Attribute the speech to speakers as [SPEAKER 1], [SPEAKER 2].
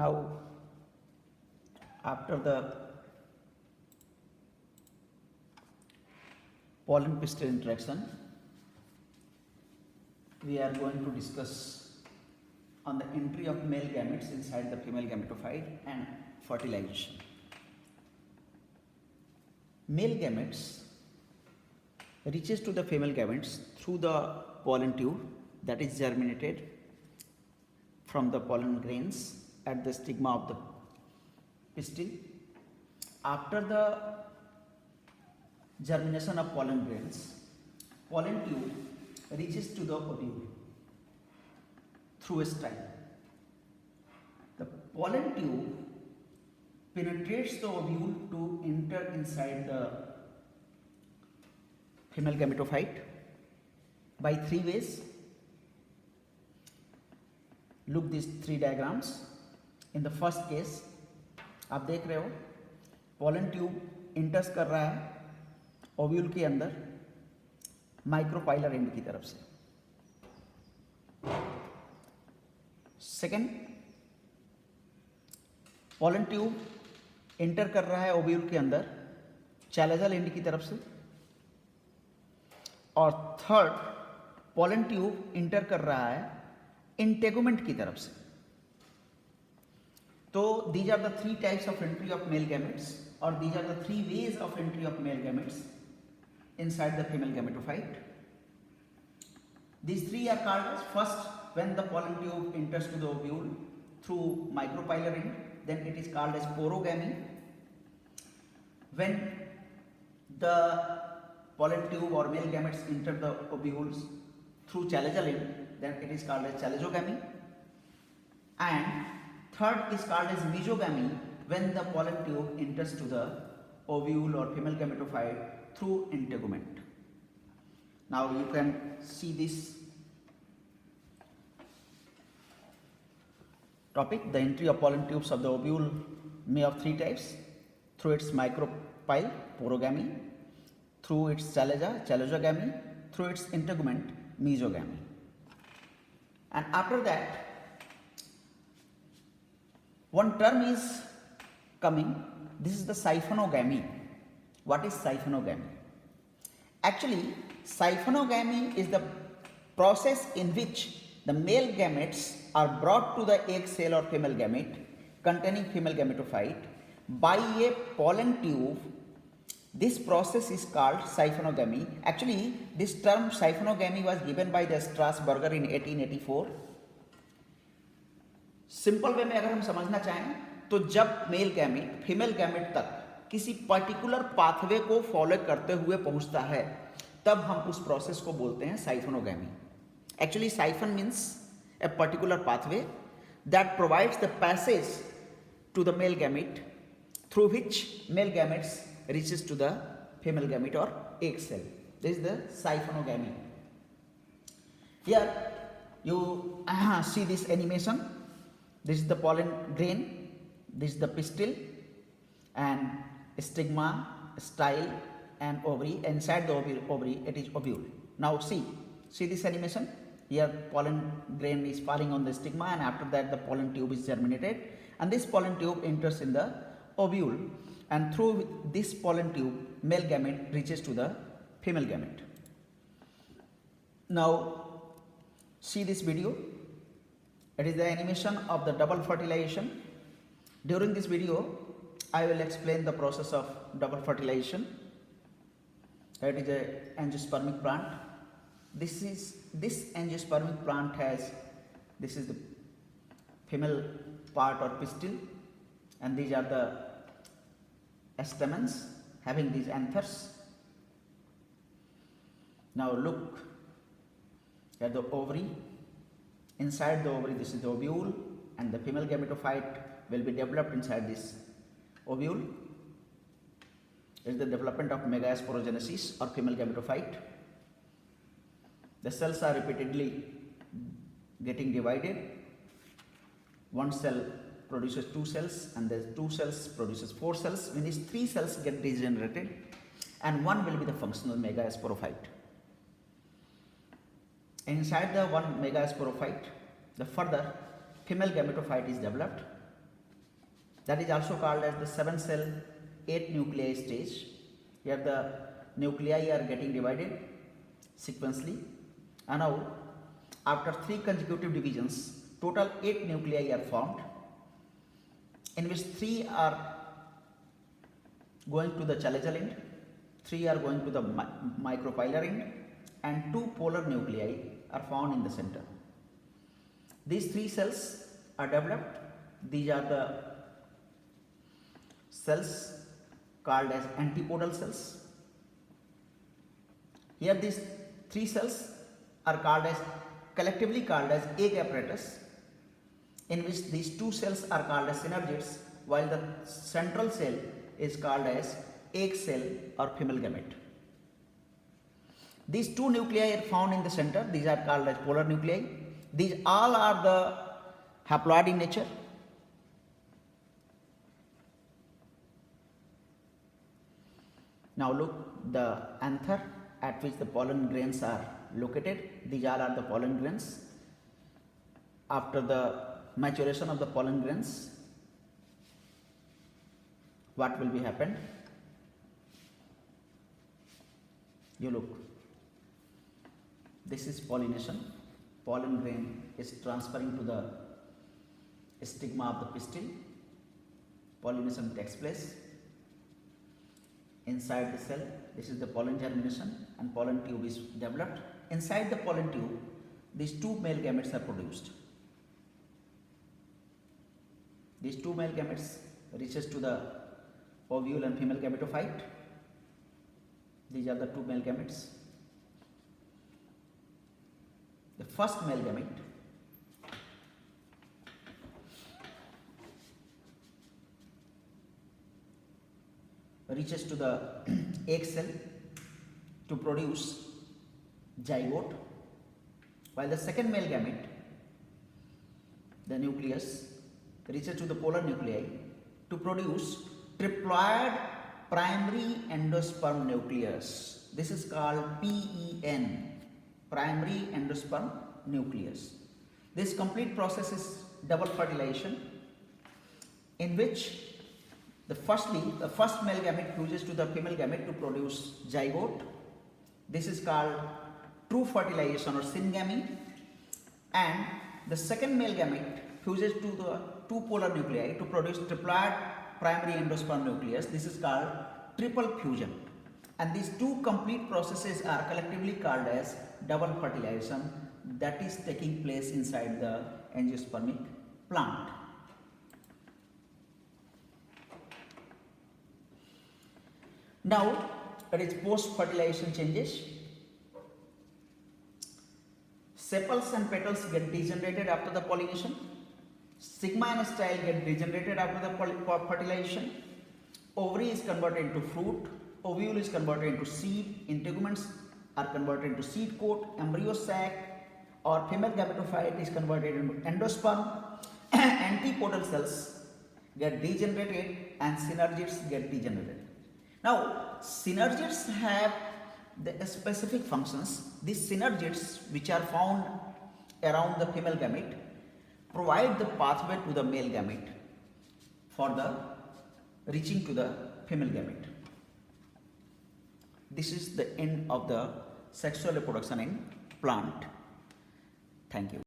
[SPEAKER 1] Now, after the pollen pistil interaction, we are going to discuss on the entry of male gametes inside the female gametophyte and fertilization. Male gametes reaches to the female gametes through the pollen tube that is germinated from the pollen grains at the stigma of the pistil. After the germination of pollen grains, pollen tube reaches to the ovule through a style. The pollen tube penetrates the ovule to enter inside the female gametophyte by three ways. Look these three diagrams. In the first case आप देख रहे हो pollen tube इंटर्स कर रहा है ovule के अंदर micropylar and की तरफ से. सेकेंड, pollen tube इंटर कर रहा है ओव्यूल के अंदर चैलेजल एंड की तरफ से. और थर्ड, pollen tube इंटर कर रहा है इंटेगुमेंट की तरफ से. तो these are the three types of entry of male gametes, or these are the three ways of entry of male gametes inside the female gametophyte. These three are called as: first, when the pollen tube enters to the ovule through micropilar end, then it is called as porogamy. When the pollen tube or male gametes enter the ovules through chalazial end, then it is called as chalazogamy. And third is called as mesogamy, when the pollen tube enters to the ovule or female gametophyte through integument. Now you can see this topic. The entry of pollen tubes of the ovule may of three types: through its micropyle, porogamy; through its chalaza, chalazogamy; through its integument, mesogamy. And after that, one term is coming. This is the siphonogamy. What is siphonogamy? Actually, siphonogamy is the process in which the male gametes are brought to the egg cell or female gamete containing female gametophyte by a pollen tube. This process is called siphonogamy. Actually, this term siphonogamy was given by the Strasburger in 1884. Simple way में अगर हम समझना चाहें तो जब male gamete female gamete तक किसी particular pathway को फॉलो करते हुए पहुंचता है, तब हम उस प्रोसेस को बोलते हैं siphonogamy. Actually siphon means a particular pathway that provides the passage to the male gamete through which male gametes reaches to the female gamete or egg cell. This is the siphonogamy. Here you see this animation. This is the pollen grain, this is the pistil, and stigma, style, and ovary. Inside the ovary it is ovule. Now see this animation. Here pollen grain is falling on the stigma, and after that the pollen tube is germinated, and this pollen tube enters in the ovule, and through this pollen tube male gamete reaches to the female gamete. Now see this video. It is the animation of the double fertilization. During this video I will explain the process of double fertilization. It is a angiospermic plant. This angiospermic plant has, this is the female part or pistil, and these are the stamens having these anthers. Now look at the ovary. Inside the ovary, this is the ovule, and the female gametophyte will be developed inside this ovule. It is the development of megasporogenesis or female gametophyte. The cells are repeatedly getting divided. One cell produces two cells, and the two cells produces four cells. When these three cells get degenerated, and one will be the functional megasporophyte. Inside the one megasporophyte, the further female gametophyte is developed, That is also called as the 7-cell 8 nuclei stage. Here the nuclei are getting divided sequentially, and now after 3 consecutive divisions, total 8 nuclei are formed, in which 3 are going to the chalejal end, 3 are going to the micropilar end, and 2 polar nuclei are found in the center. These 3 cells are developed. These are the cells called as antipodal cells. Here these 3 cells are collectively called as egg apparatus, in which these 2 cells are called as synergids, while the central cell is called as egg cell or female gamete. These 2 nuclei are found in the center. These are called as polar nuclei. These all are the haploid in nature. Now look, the anther at which the pollen grains are located. These all are the pollen grains. After the maturation of the pollen grains, what will be happened? You look, this is pollination. Pollen grain is transferring to the stigma of the pistil. Pollination takes place inside the cell. This is the pollen germination, and pollen tube is developed. Inside the pollen tube, these 2 male gametes are produced. These 2 male gametes reaches to the ovule and female gametophyte. These are the 2 male gametes. The first male gamete reaches to the egg cell to produce zygote, while the second male gamete, the nucleus, reaches to the polar nuclei to produce triploid primary endosperm nucleus. This is called PEN, primary endosperm nucleus. This complete process is double fertilization, in which the first male gamete fuses to the female gamete to produce zygote. This is called true fertilization or syngamy, and the second male gamete fuses to the 2 polar nuclei to produce triploid primary endosperm nucleus. This is called triple fusion, and these 2 complete processes are collectively called as double fertilization, that is taking place inside the angiospermic plant. Now it is post fertilization changes. Sepals and petals get degenerated after the pollination. Sigma and style get degenerated after the fertilization. Ovary is converted into fruit. Ovule is converted into seed. Integuments are converted into seed coat. Embryo sac or female gametophyte is converted into endosperm. Antipodal cells get degenerated and synergids get degenerated. Now, synergids have the specific functions. These synergids, which are found around the female gamete, provide the pathway to the male gamete for the reaching to the female gamete. This is the end of the sexual reproduction in plant. Thank you.